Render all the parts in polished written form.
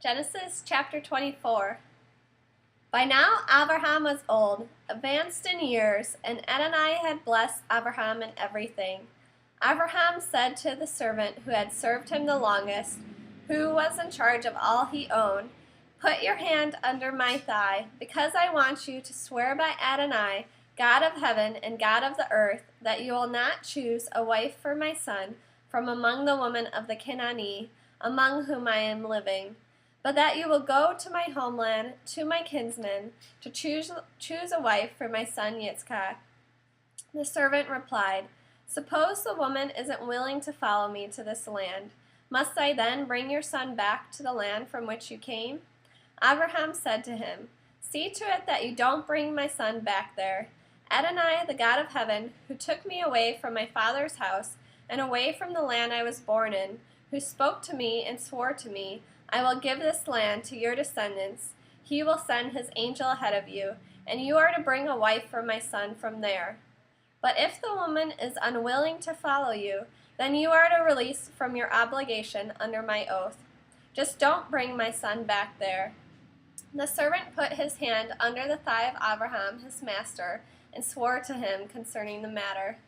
Genesis chapter 24. By now Abraham was old, advanced in years, and Adonai had blessed Abraham in everything. Abraham said to the servant who had served him the longest, who was in charge of all he owned, "Put your hand under my thigh, because I want you to swear by Adonai, God of heaven and God of the earth, that you will not choose a wife for my son from among the women of the Canaanite, among whom I am living, but that you will go to my homeland, to my kinsmen, to choose a wife for my son Yitzchak." The servant replied, "Suppose the woman isn't willing to follow me to this land. Must I then bring your son back to the land from which you came?" Abraham said to him, "See to it that you don't bring my son back there. Adonai, the God of heaven, who took me away from my father's house and away from the land I was born in, who spoke to me and swore to me, 'I will give this land to your descendants.' He will send his angel ahead of you, and you are to bring a wife for my son from there. But if the woman is unwilling to follow you, then you are to release from your obligation under my oath. Just don't bring my son back there." The servant put his hand under the thigh of Abraham, his master, and swore to him concerning the matter.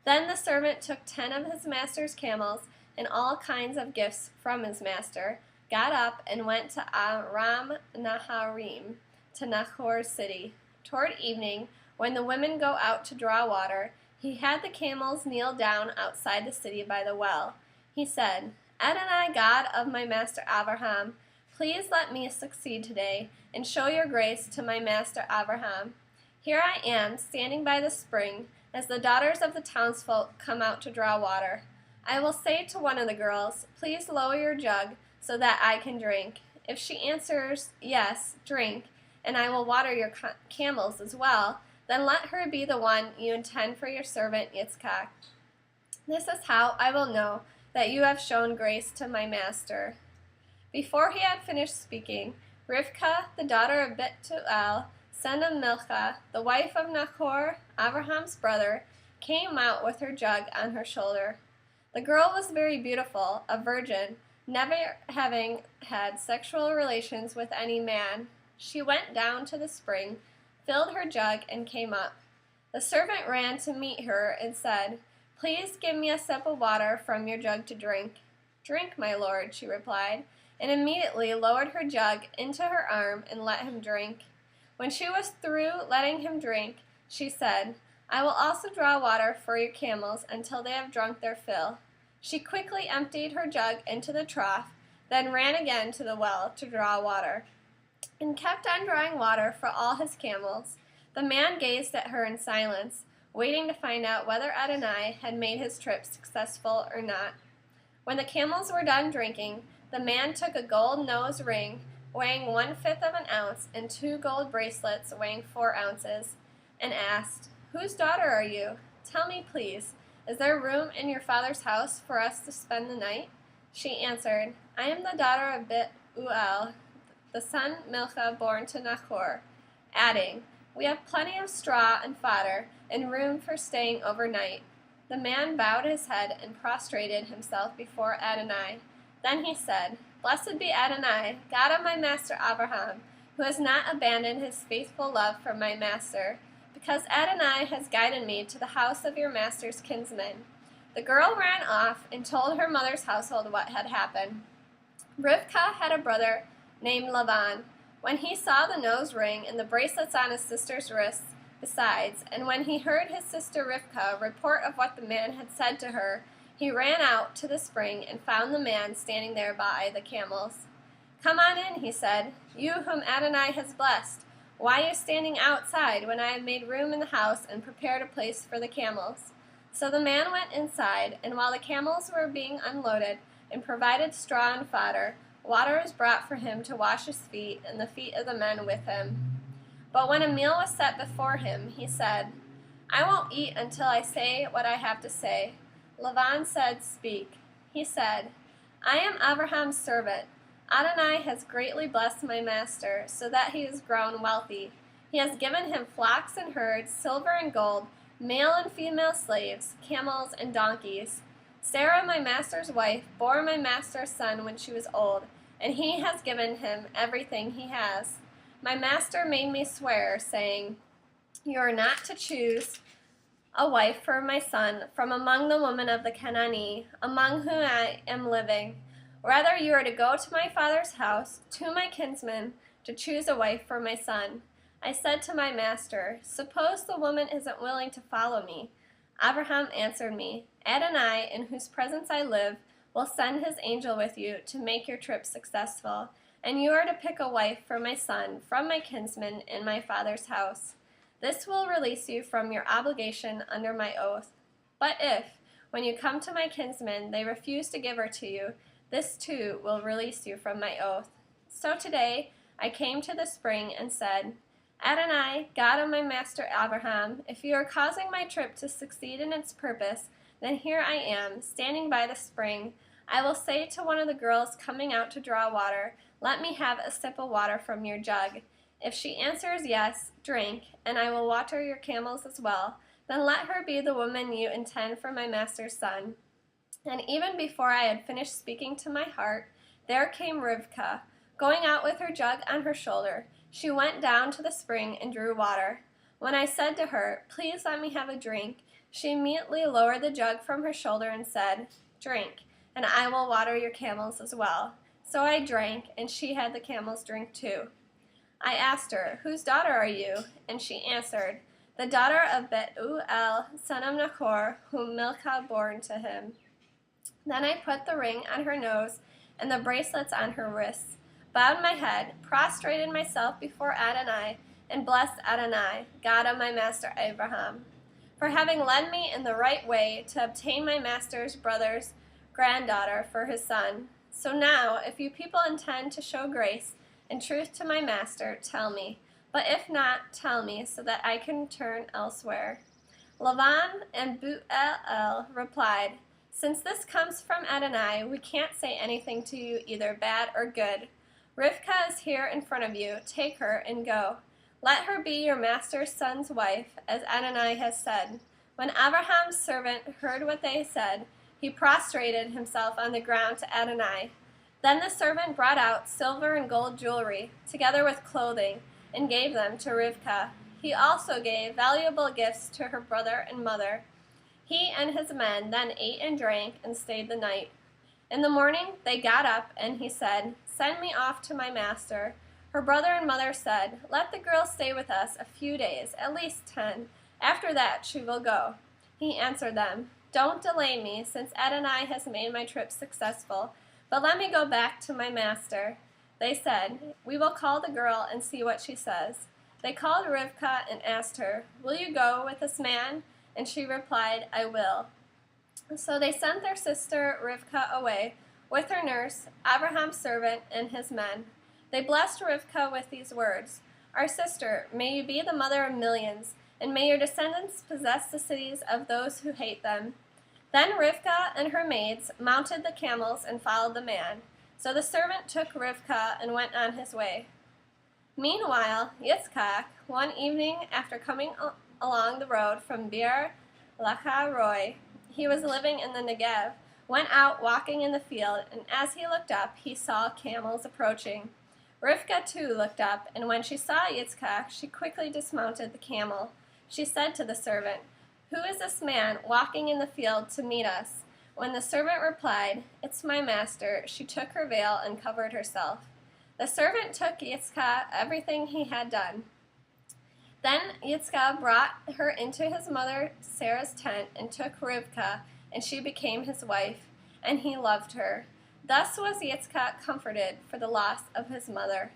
Then the servant took 10 of his master's camels and all kinds of gifts from his master, got up, and went to Aram Naharaim, to Nahor's city. Toward evening, when the women go out to draw water, he had the camels kneel down outside the city by the well. He said, "Adonai, God of my master Abraham, please let me succeed today, and show your grace to my master Abraham. Here I am, standing by the spring, as the daughters of the townsfolk come out to draw water. I will say to one of the girls, 'Please lower your jug, so that I can drink.' If she answers, 'Yes, drink,' and I will water your camels as well, then let her be the one you intend for your servant Yitzchak. This is how I will know that you have shown grace to my master." Before he had finished speaking, Rivkah, the daughter of Bethuel, son of Milcah, the wife of Nahor, Abraham's brother, came out with her jug on her shoulder. The girl was very beautiful, a virgin, never having had sexual relations with any man. She went down to the spring, filled her jug, and came up. The servant ran to meet her and said, "Please give me a sip of water from your jug to drink." "Drink, my lord," she replied, and immediately lowered her jug into her arm and let him drink. When she was through letting him drink, she said, "I will also draw water for your camels until they have drunk their fill." She quickly emptied her jug into the trough, then ran again to the well to draw water, and kept on drawing water for all his camels. The man gazed at her in silence, waiting to find out whether Adonai had made his trip successful or not. When the camels were done drinking, the man took a gold nose ring weighing 1/5 of an ounce and 2 gold bracelets weighing 4 ounces, and asked, "Whose daughter are you? Tell me, please, is there room in your father's house for us to spend the night?" She answered, "I am the daughter of Bethuel, the son Milcah born to Nahor," adding, "We have plenty of straw and fodder, and room for staying overnight." The man bowed his head and prostrated himself before Adonai. Then he said, "Blessed be Adonai, God of my master Abraham, who has not abandoned his faithful love for my master, because Adonai has guided me to the house of your master's kinsman." The girl ran off and told her mother's household what had happened. Rivkah had a brother named Laban. When he saw the nose ring and the bracelets on his sister's wrists besides, and when he heard his sister Rivkah report of what the man had said to her, he ran out to the spring and found the man standing there by the camels. "Come on in," he said, "you whom Adonai has blessed. Why are you standing outside when I have made room in the house and prepared a place for the camels?" So the man went inside, and while the camels were being unloaded and provided straw and fodder, water was brought for him to wash his feet and the feet of the men with him. But when a meal was set before him, he said, "I won't eat until I say what I have to say." Laban said, "Speak." He said, "I am Abraham's servant. Adonai has greatly blessed my master, so that he has grown wealthy. He has given him flocks and herds, silver and gold, male and female slaves, camels and donkeys. Sarah, my master's wife, bore my master's son when she was old, and he has given him everything he has. My master made me swear, saying, 'You are not to choose a wife for my son from among the women of the Canaanite, among whom I am living. Rather, you are to go to my father's house, to my kinsman, to choose a wife for my son.' I said to my master, 'Suppose the woman isn't willing to follow me?' Abraham answered me, 'Adonai, in whose presence I live, will send his angel with you to make your trip successful, and you are to pick a wife for my son from my kinsman in my father's house. This will release you from your obligation under my oath. But if, when you come to my kinsman, they refuse to give her to you, this too will release you from my oath.' So today I came to the spring and said, 'Adonai, God of my master Abraham, if you are causing my trip to succeed in its purpose, then here I am, standing by the spring. I will say to one of the girls coming out to draw water, "Let me have a sip of water from your jug." If she answers yes, drink, and I will water your camels as well. Then let her be the woman you intend for my master's son.' And even before I had finished speaking to my heart, there came Rivkah, going out with her jug on her shoulder. She went down to the spring and drew water. When I said to her, 'Please let me have a drink,' she immediately lowered the jug from her shoulder and said, 'Drink, and I will water your camels as well.' So I drank, and she had the camels drink too. I asked her, 'Whose daughter are you?' And she answered, 'The daughter of Bethuel, son of Nachor, whom Milcah bore to him.' Then I put the ring on her nose and the bracelets on her wrists, bowed my head, prostrated myself before Adonai, and blessed Adonai, God of my master Abraham, for having led me in the right way to obtain my master's brother's granddaughter for his son. So now, if you people intend to show grace and truth to my master, tell me. But if not, tell me, so that I can turn elsewhere." Lavan and Bethuel replied, "Since this comes from Adonai, we can't say anything to you, either bad or good. Rivkah is here in front of you. Take her and go. Let her be your master's son's wife, as Adonai has said." When Abraham's servant heard what they said, he prostrated himself on the ground to Adonai. Then the servant brought out silver and gold jewelry, together with clothing, and gave them to Rivkah. He also gave valuable gifts to her brother and mother. He and his men then ate and drank and stayed the night. In the morning they got up, and he said, "Send me off to my master." Her brother and mother said, "Let the girl stay with us a few days, at least 10. After that she will go." He answered them, "Don't delay me, since Adonai has made my trip successful, but let me go back to my master." They said, "We will call the girl and see what she says." They called Rivkah and asked her, "Will you go with this man?" And she replied, "I will." So they sent their sister Rivkah away with her nurse, Abraham's servant, and his men. They blessed Rivkah with these words, "Our sister, may you be the mother of millions, and may your descendants possess the cities of those who hate them." Then Rivkah and her maids mounted the camels and followed the man. So the servant took Rivkah and went on his way. Meanwhile, Yitzchak, one evening after coming along the road from Beer Lahai-roi, he was living in the Negev, went out walking in the field, and as he looked up, he saw camels approaching. Rivkah too looked up, and when she saw Yitzchak, she quickly dismounted the camel. She said to the servant, "Who is this man walking in the field to meet us?" When the servant replied, "It's my master," she took her veil and covered herself. The servant took Yitzchak everything he had done. Then Yitzchak brought her into his mother Sarah's tent and took Rivkah, and she became his wife, and he loved her. Thus was Yitzchak comforted for the loss of his mother.